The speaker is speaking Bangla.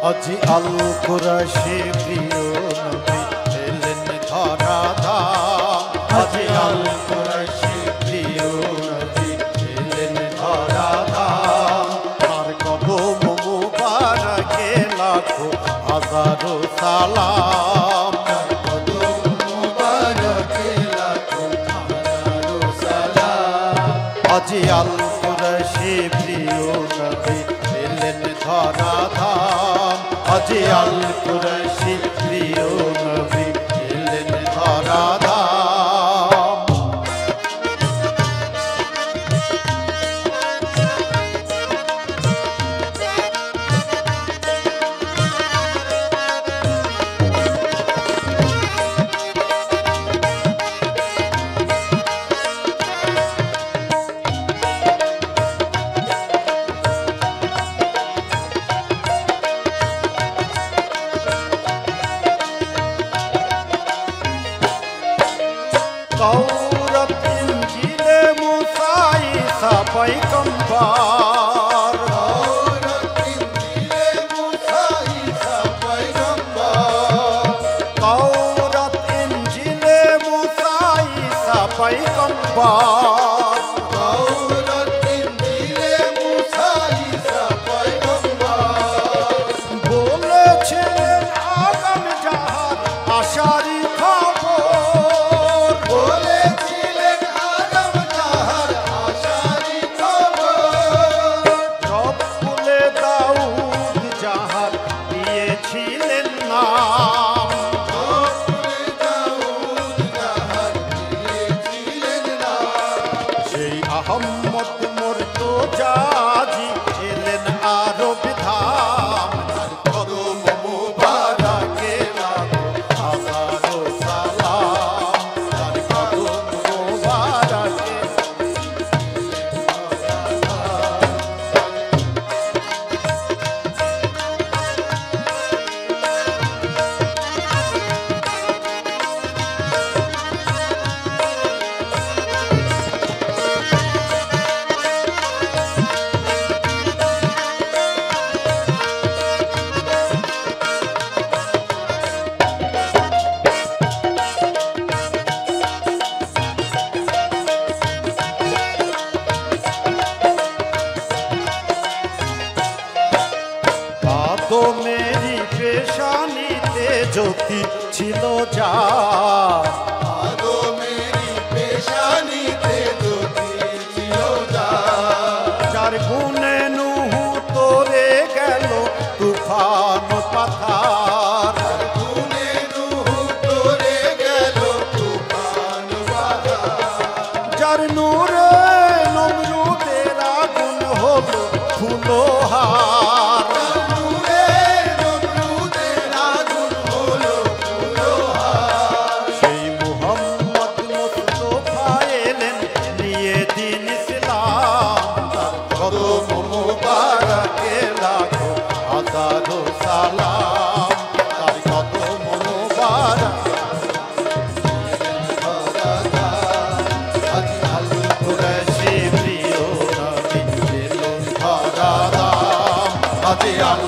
আজি আল কুরাশি প্রিয় নবী এলেন ধরা ধাম। আজি আল কুরাশি প্রিয় নবী এলেন ধরা ধাম। তার কদম মুবারকে লাখো হাজারো সালাম। তার কদম মুবারকে লাখো হাজারো সালাম। আজি আল কুরাশি প্রিয় নবী এলেন ধরা ধাম। আজি আল কুরাশি প্রিয় নবী এলেন ধরা ধাম। तौरत इंजीले मूसा ईसा पैगंबर। तौरत इंजीले मूसा ईसा पैगंबर। तौरत इंजीले मूसा ईसा पैगंबर। तौरत इंजीले मूसा ईसा पैगंबर। বলেছিলেন আগাম জাহার আশারি খবর। আহম্মদ মুর্তজাজি এলেন আরব ধাম। তার কদম মুবারকে লাখো হাজারো সালাম। তার কদম মুবারকে তো মেরি পেশানিতে জ্যোতি ছিল যা। তো মেরি পেশানিতে জ্যোতি ছিল যা। যার গুণে নুহু তোরে গেল তুফান পাথার। যার গুণে নুহু তোরে গেল তুফান পাথার। যার নূরে নমরুদের আগুন হলো ফুলহার। কদম মুবারকে লাখো হাজারো সালাম। তার কদম মুবারকে আজি আল কুরাশি প্রিয় নবী এলেন ধরা ধাম। আজি আল